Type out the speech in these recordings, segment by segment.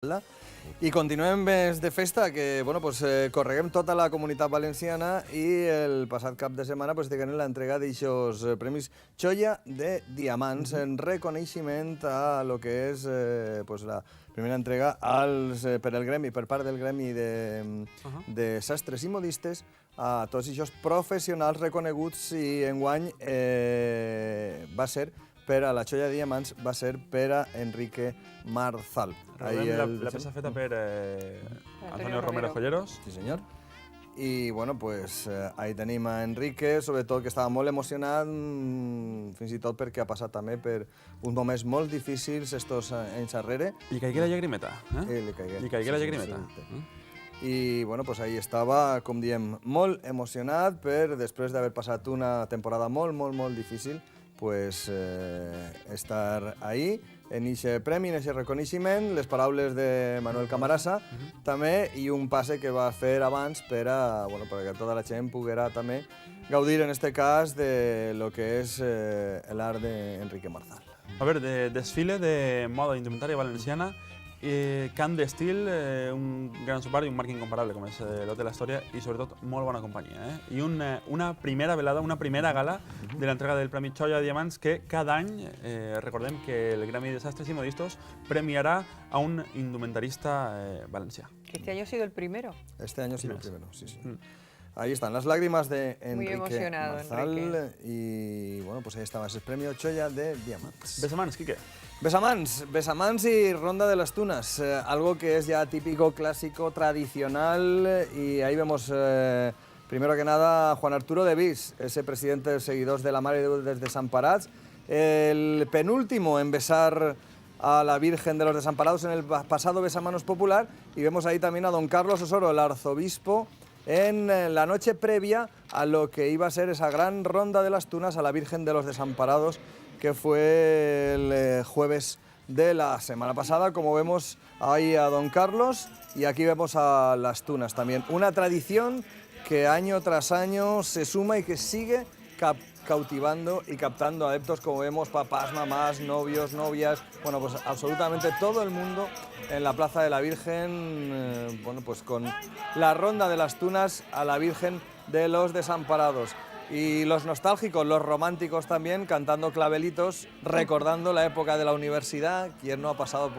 I continuem més de festa, que bueno, pues, correguem tota la comunitat valenciana i el passat cap de setmana pues, tenim l'entrega d'aixòs premis Xoia de Diamants en reconeixement a lo que és pues, la primera entrega per el gremi, per part del gremi de sastres i modistes a tots aquests professionals reconeguts i enguany va ser per a la Xoia de Diamants va ser per a Enrique Marzal. La peça feta per Antonio Romero Joyeros. Sí, senyor. I, bueno, pues, ahí tenim a Enrique, sobretot que estava molt emocionat, fins i tot perquè ha passat també per uns moments molt difícils estos anys darrere. Li caigué la llagrimeta, eh? Li caigué la llagrimeta. I, bueno, pues ahí estava, com diem, molt emocionat per, després d'haver passat una temporada molt difícil, pues, estar ahí, en aquest premi, en aquest reconeixement, les paraules de Manuel Camarasa, també, i un passe que va fer abans per a, bueno, perquè tota la gent poguera també gaudir, en este cas, de lo que és l'art d'Enrique Marzal. A veure, desfile de moda indumentària valenciana, cant d'estil, un gran suport i un marc incomparable, com és l'Hotel Astoria, i sobretot molt bona companyia. I una primera velada, una primera gala de l'entrega del Premi Xoia de Diamants que cada any, recordem que el Gremi de Sastres y Modistos premiará a un indumentarista valencià. Que este año ha sido el primero. Este año ha sido el primero, sí. Ahí están las lágrimas de Enrique Marzal y bueno, pues ahí estaba ese premio Xoia de Diamants. Besamans, Quique. Besamans y Ronda de las Tunas, algo que es ya típico, clásico, tradicional, y ahí vemos primero que nada a Juan Arturo de Vis, ese presidente de seguidores de la Mare de Déu dels Desamparats, el penúltimo en besar a la Virgen de los Desamparados en el pasado besamanos popular, y vemos ahí también a don Carlos Osoro, el arzobispo, en la noche previa a lo que iba a ser esa gran Ronda de las Tunas a la Virgen de los Desamparados, que fue el jueves de la semana pasada. Como vemos ahí a don Carlos, y aquí vemos a las tunas también. Una tradición que año tras año se suma y que sigue cautivando y captando adeptos, como vemos, papás, mamás, novios, novias, bueno, pues absolutamente todo el mundo en la Plaza de la Virgen, bueno, pues con la Ronda de las Tunas a la Virgen de los Desamparados. Y los nostálgicos, los románticos también, cantando clavelitos, recordando la época de la universidad. ¿Quién no ha pasado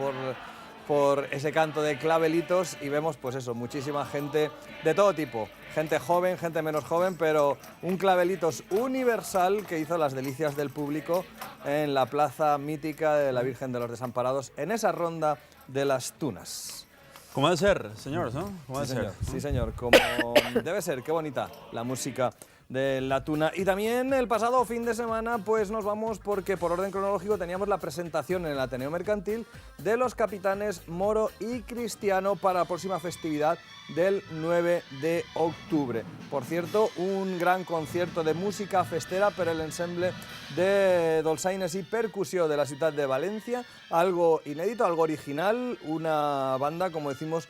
por ese canto de clavelitos? Y vemos, pues eso, muchísima gente de todo tipo. Gente joven, gente menos joven, pero un clavelitos universal que hizo las delicias del público en la plaza mítica de la Virgen de los Desamparados, en esa Ronda de las Tunas. Como debe ser, señores, ¿no? Como Sí, debe señor. ser. Sí, señor, como debe ser. Qué bonita la música de la tuna. Y también el pasado fin de semana pues nos vamos, porque por orden cronológico teníamos la presentación en el Ateneo Mercantil de los capitanes Moro y Cristiano para la próxima festividad del 9 de octubre. Por cierto, un gran concierto de música festera per el ensemble de dolçaines y percusión de la ciudad de Valencia, algo inédito, algo original, una banda, como decimos,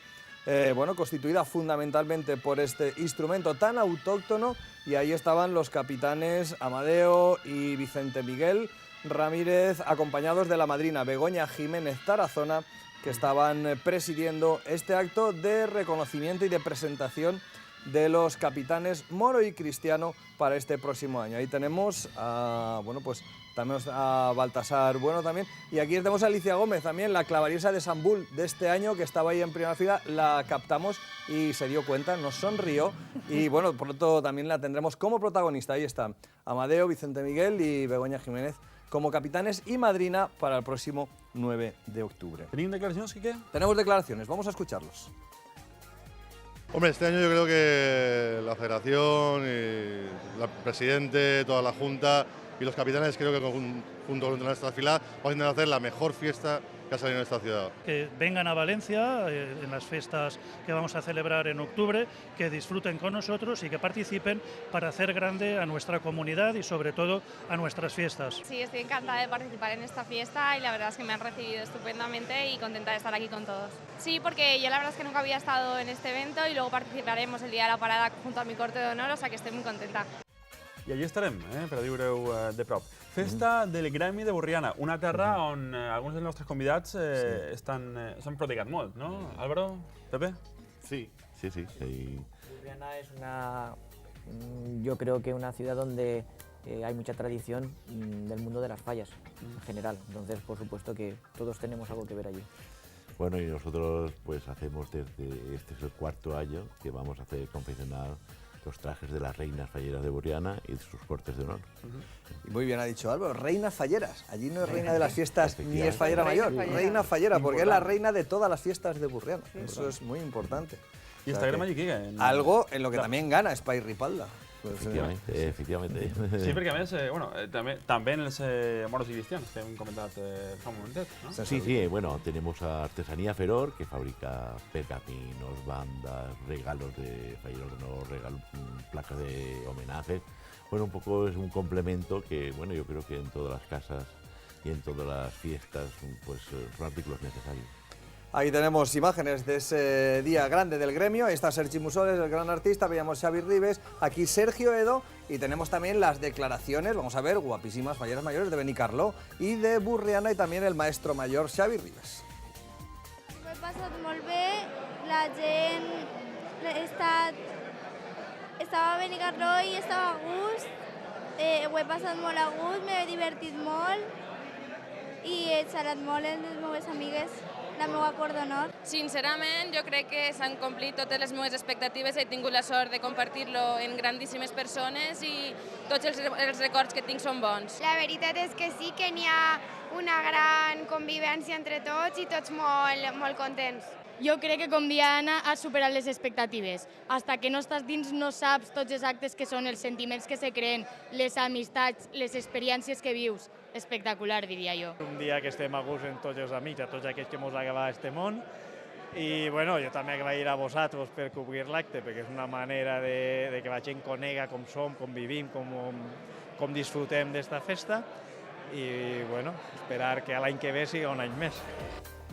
bueno, constituida fundamentalmente por este instrumento tan autóctono, y ahí estaban los capitanes Amadeo y Vicente Miguel Ramírez, acompañados de la madrina Begoña Jiménez Tarazona, que estaban presidiendo este acto de reconocimiento y de presentación de los capitanes Moro y Cristiano para este próximo año. Ahí tenemos a, bueno, pues también a Baltasar Bueno también, y aquí tenemos a Alicia Gómez también, la clavariesa de Sant Bull de este año, que estaba ahí en primera fila, la captamos y se dio cuenta, nos sonrió, y bueno, pronto también la tendremos como protagonista. Ahí están Amadeo, Vicente Miguel y Begoña Jiménez como capitanes y madrina para el próximo 9 de octubre. ¿Tenéis declaraciones, Quique? Tenemos declaraciones, vamos a escucharlos. Hombre, este año yo creo que la federación, y el presidente, toda la junta y los capitanes, creo que junto con nuestra fila vamos a intentar hacer la mejor fiesta que ha salido en esta ciudad. Que vengan a Valencia en las fiestas que vamos a celebrar en octubre, que disfruten con nosotros y que participen para hacer grande a nuestra comunidad y sobre todo a nuestras fiestas. Sí, estoy encantada de participar en esta fiesta y la verdad es que me han recibido estupendamente y contenta de estar aquí con todos. Sí, porque yo la verdad es que nunca había estado en este evento y luego participaremos el día de la parada junto a mi corte de honor, o sea que estoy muy contenta. I allí estarem, per a viure-ho de prop. Festa del Gremi de Borriana, una terra on alguns dels nostres convidats s'han prodigat molt, no? Álvaro, Pepe? Sí. Borriana es yo creo que una ciudad donde hay mucha tradición del mundo de las fallas en general. Entonces, por supuesto que todos tenemos algo que ver allí. Bueno, y nosotros pues hacemos este es el 4º año que vamos a hacer confeccionar los trajes de las reinas falleras de Borriana y sus cortes de honor. Muy bien ha dicho Álvaro, reinas falleras. Allí no es reina de las fiestas ni es fallera mayor, reina fallera, porque es la reina de todas las fiestas de Borriana. Eso es muy importante. I estarem allí, Quique. Algo en lo que también gana Espai Ripalda. Efectivamente. Sí, perquè a més, també en els moros i cristians, que hem comentat fa un momentet, no? Sí, bueno, tenemos a Artesanía Feror, que fabrica pergaminos, bandas, regalos de falleros de honor, placas de homenaje. Bueno, un poco es un complemento que, bueno, yo creo que en todas las casas y en todas las fiestas, pues son artículos necesarios. Ahí tenemos imágenes de ese día grande del gremio. Ahí está Sergi Musoles, el gran artista, veíamos Xavi Ribes, aquí Sergio Edo y tenemos también las declaraciones, vamos a ver, guapísimas falleras mayores de Benicarló y de Borriana y también el maestro mayor Xavi Ribes. Ho he passat molt bé, la gent estava a Benicarló i estava a gust, ho he passat molt a gust, m'he divertit molt i he xerrat molt amb les meves amigues. La meva cort d'honor. Sincerament, jo crec que s'han complit totes les meves expectatives. He tingut la sort de compartir-lo amb grandíssimes persones i tots els records que tinc són bons. La veritat és que sí que n'hi ha una gran convivència entre tots i tots molt contents. Jo crec que com Diana has superat les expectatives. Hasta que no estàs dins no saps tots els actes que són, els sentiments que se creen, les amistats, les experiències que vius. Espectacular, diria jo. Un dia que estem a gust amb tots els amics, a tots aquells que ens agrada este món. I bueno, jo també agrair a vosaltres per cobrir l'acte, perquè és una manera de que la gent conega com som, com vivim, com disfrutem d'esta festa. I bueno, esperar que l'any que ve siga un any més.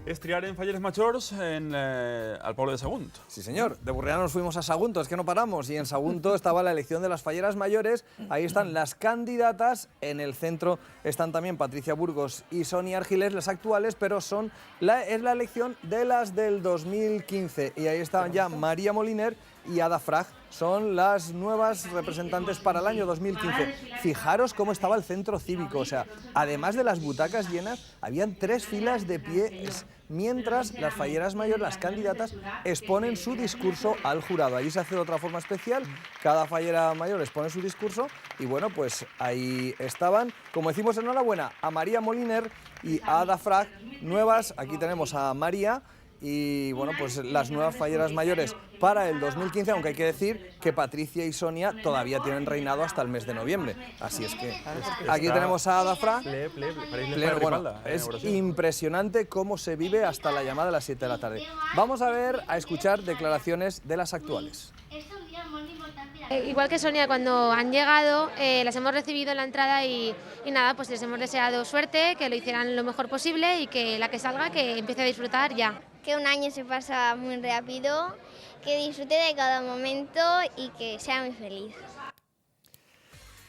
Es triar en falleres majors al pueblo de Sagunt. Sí, señor. De Borriana nos fuimos a Sagunto, es que no paramos. Y en Sagunto estaba la elección de las falleras mayores. Ahí están las candidatas. En el centro están también Patricia Burgos y Sonia Argiles, las actuales, pero es la elección de las del 2015. Y ahí estaban ya María Moliner y Ada Frag. Son las nuevas representantes para el año 2015. Fijaros cómo estaba el centro cívico, o sea, además de las butacas llenas, habían 3 filas de pie, mientras las falleras mayores, las candidatas, exponen su discurso al jurado. Allí se hace de otra forma especial, cada fallera mayor expone su discurso y bueno, pues ahí estaban. Como decimos, enhorabuena a María Moliner y a Ada Frag, nuevas. Aquí tenemos a María. Y bueno, pues las nuevas falleras mayores para el 2015, aunque hay que decir que Patricia y Sonia todavía tienen reinado hasta el mes de noviembre. Así es que aquí tenemos a Ada Frag. Bueno, es impresionante cómo se vive hasta la llamada a las 7 de la tarde. Vamos a ver, a escuchar declaraciones de las actuales. Igual que Sonia, cuando han llegado, las hemos recibido en la entrada y nada, pues les hemos deseado suerte, que lo hicieran lo mejor posible y que la que salga, que empiece a disfrutar ya. Que un año se pasa muy rápido, que disfrute de cada momento y que sea muy feliz.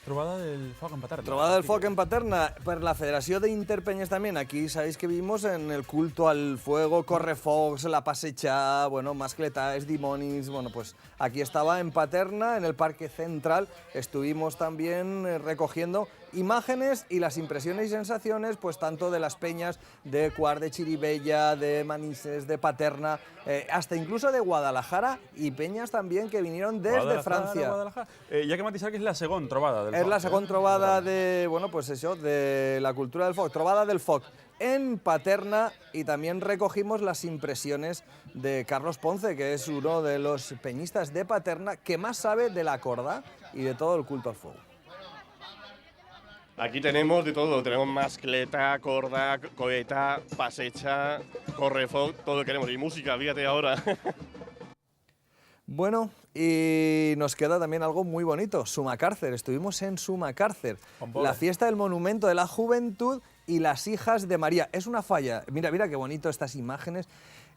Trobada del foc en Paterna. Trobada del foc en Paterna per la Federació d'Interpenyes también. Aquí sabéis que vivimos en el culto al fuego, correfocs, la passeja, bueno, mascletaes, dimonis, bueno, pues aquí estaba en Paterna, en el Parque Central. Estuvimos también recogiendo imágenes y las impresiones y sensaciones, pues tanto de las peñas de Cuart, de Chirivella, de Manises, de Paterna, hasta incluso de Guadalajara y peñas también que vinieron desde Francia. Ja que matisar que és la segona trobada del foc. És la segona trobada de, bueno, pues eso, de la cultura del foc, trobada del foc en Paterna, y también recogimos las impresiones de Carlos Ponce, que es uno de los peñistas de Paterna que más sabe de la corda y de todo el culto al fuego. Aquí tenemos de todo, tenemos mascleta, corda, coheta, pasecha, correfoc, todo lo que queremos. Y música, fíjate ahora. Bueno, y nos queda también algo muy bonito, Sumacárcer. Estuvimos en Sumacárcer, la fiesta del Monumento de la Juventud y las hijas de María. Es una falla, mira qué bonito estas imágenes.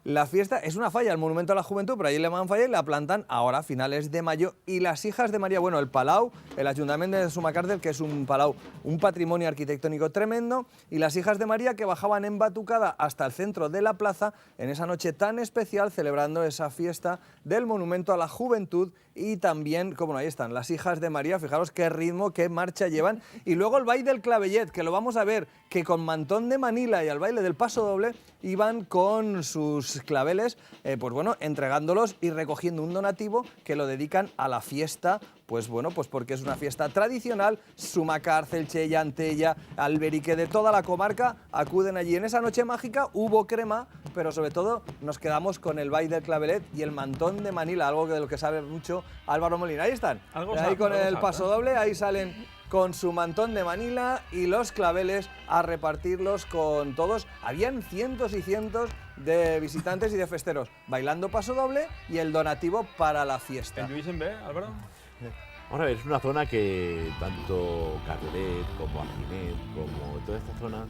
La fiesta es una falla, el Monumento a la Juventud, pero allí le van falla y la plantan ahora a finales de mayo. Y las hijas de María, bueno, el Palau, el Ayuntamiento de Sumacàrcer, que es un palau, un patrimonio arquitectónico tremendo, y las hijas de María que bajaban en batucada hasta el centro de la plaza en esa noche tan especial, celebrando esa fiesta del Monumento a la Juventud. Y también, como no, ahí están, las hijas de María, fijaros qué ritmo, qué marcha llevan. Y luego el baile del clavellet, que lo vamos a ver, que con mantón de Manila y al baile del paso doble iban con sus claveles, pues bueno, entregándolos y recogiendo un donativo que lo dedican a la fiesta, pues bueno, pues porque es una fiesta tradicional. Sumacàrcer, Xella, Antella, Alberique, de toda la comarca acuden allí. En esa noche mágica hubo crema, pero sobre todo nos quedamos con el baile del clavelet y el mantón de Manila, algo de lo que sabe mucho Álvaro Molina. Ahí están, ahí con el paso doble, ahí salen con su mantón de Manila y los claveles a repartirlos con todos. Habían cientos y cientos de visitantes y de festeros bailando paso doble y el donativo para la fiesta. ¿En Lluís en B, Álvaro? Vamos a ver, es una zona que tanto Carlet como Alginet, como toda esta zona,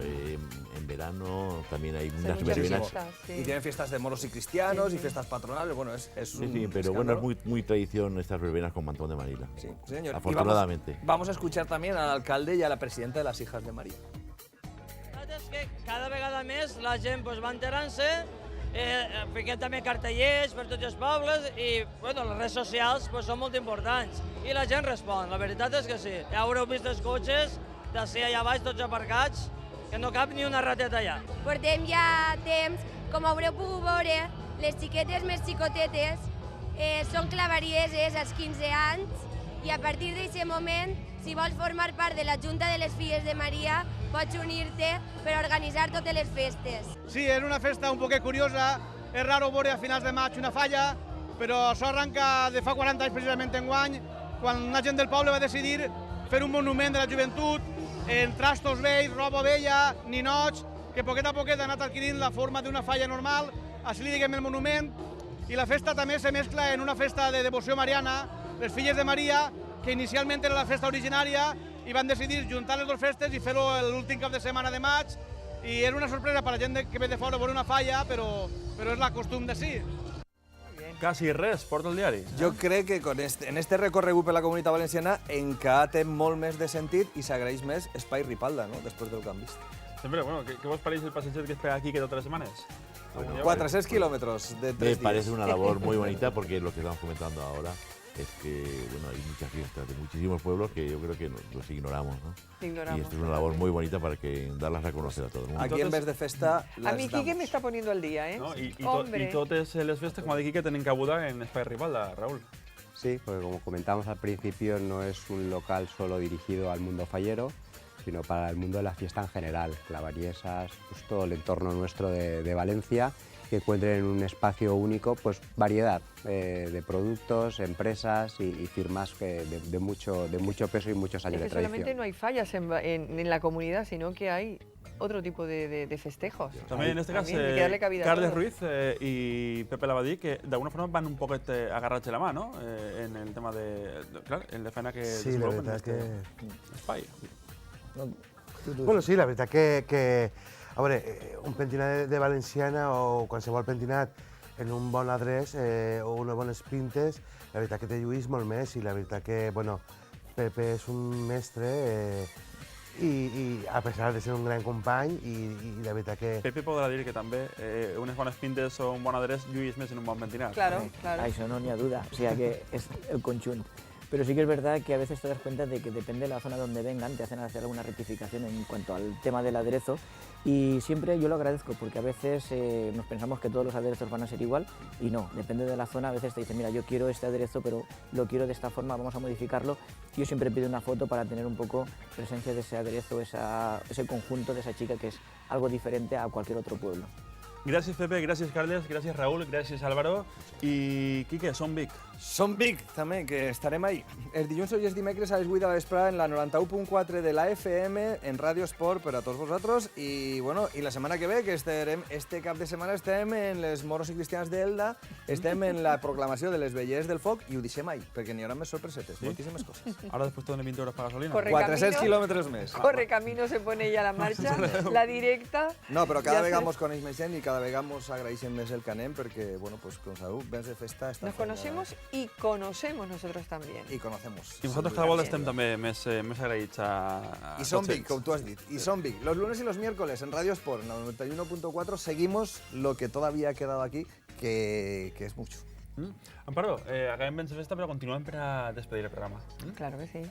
en verano también hay unas verbenas. Y tienen fiestas de moros y cristianos y fiestas patronales, bueno, es un Sí, pero bueno, es muy tradición estas verbenas con mantón de Manila. Sí, señor. Afortunadamente. Vamos a escuchar también al alcalde y a la presidenta de las hijas de María. És que cada vegada més la gent va enterant-se, fiquem també cartellers per tots els pobles i bueno, les redes socials són molt importants i la gent respon, la veritat és que sí. Ja haureu vist els cotxes d'ací allà baix tots aparcats, que no cap ni una rateta allà. Portem ja temps, com haureu pogut veure, les xiquetes més xicotetes són clavarieses als 15 anys i a partir d'aquest moment, si vols formar part de la Junta de les Filles de Maria, pots unir-te per organitzar totes les festes. Sí, és una festa un poquet curiosa, és raro veure a finals de maig una falla, però això arranca de fa 40 anys precisament enguany, quan una gent del poble va decidir fer un monument de la joventut en trastos vells, roba vella, ninots, que poquet a poquet ha anat adquirint la forma d'una falla normal, així li diguem el monument, i la festa també se mescla en una festa de devoció mariana, les Filles de Maria, que inicialment era la festa originària, i van decidir juntar les dues festes i fer-ho l'últim cap de setmana de maig, i era una sorpresa per a la gent que ve de fora veure una falla, però és la costum de sí. Casi res, porta el diari. Jo crec que en este recorregut per la Comunitat Valenciana encara té molt més de sentit i s'agraeix més Espai Ripalda, no?, després del que han vist. Sempre, bueno, ¿qué vos parece el passeig que es pega aquí que todas las semanas? Bueno, 400 kilómetros de 3 días. Me parece una labor muy bonita porque lo que estamos comentando ahora es que bueno, hay muchas fiestas de muchísimos pueblos que yo creo que los ignoramos, ¿no? Ignoramos. Y esto es una labor muy bonita para que darlas a conocer a todo el mundo. Aquí en vez de festa a mí Quique me está poniendo al día, ¿eh? No? Y Hombre. totes les festes, como de aquí que tienen cabuda en Espai Ripalda, Raúl. Sí, porque como comentamos al principio, no es un local solo dirigido al mundo fallero, sino para el mundo de la fiesta en general, clavariesas, pues todo el entorno nuestro de Valencia, que encuentren en un espacio único pues variedad de productos, empresas y firmas de mucho peso y muchos años Es que de tradición. solamente no hay fallas en la comunidad, sino que hay otro tipo de festejos. También en este caso, Hay que darle cabida a Carles todos. Ruiz y Pepe Labadí, que de alguna forma van un poco agarrarse la mano, ¿no? En el tema claro, en la faena que Sí, la veritat que... Espai. Bueno, sí, la veritat que a veure, un pentinat de valenciana o qualsevol pentinat en un bon adreç o unes bones pintes, la veritat que te lluís molt més i la veritat que, bueno, Pepe és un mestre i a pesar de ser un gran company i la veritat que... Pepe podrà dir que també unes bones pintes o un bon adreç lluís més en un bon pentinat. Claro, claro. A eso no ni a duda, o sea que es el conjunt. Pero sí que es verdad que a veces te das cuenta de que depende de la zona donde vengan, te hacen hacer alguna rectificación en cuanto al tema del aderezo y siempre yo lo agradezco porque a veces nos pensamos que todos los aderezos van a ser igual y no, depende de la zona, a veces te dicen, mira, yo quiero este aderezo pero lo quiero de esta forma, vamos a modificarlo. Yo siempre pido una foto para tener un poco presencia de ese aderezo, ese conjunto de esa chica que es algo diferente a cualquier otro pueblo. Gràcies, Pepe, gràcies, Carles, gràcies, Raúl, gràcies, Álvaro. I, Quique, Som Vic. Som Vic, també, que estarem ahí. Els dilluns i els dimecres a les 8 de la vesprada en la 91.4 de la FM, en Radio Esport per a tots vosaltres. I, bueno, i la setmana que ve, que estarem, este cap de setmana estem en les moros i cristians d'Elda, estem en la proclamació de les vellers del foc i ho deixem ahí, perquè n'hi haurà més sorpresetes, moltíssimes coses. Ara després te donen 20 euros per gasolina. Corre 400 camino, kilómetros més. Corre camino se pone ya la marcha, la directa. No, però cada vegada mos coneix més gent i cada cada vegada mos agraeixen més el que anem perquè, bueno, pues con Saúl, vens de festa... Nos conocemos y conocemos nosotros también. Y conocemos. I nosaltres cada volta estem també més agraïts a Y son tots big, como tú has dicho. Y son big. Los lunes y los miércoles en Radio Sport, en la 91.4, seguimos lo que todavía ha quedado aquí, que es mucho. Amparo, acabem ben de festa, però continuem per a despedir el programa. Claro que sí.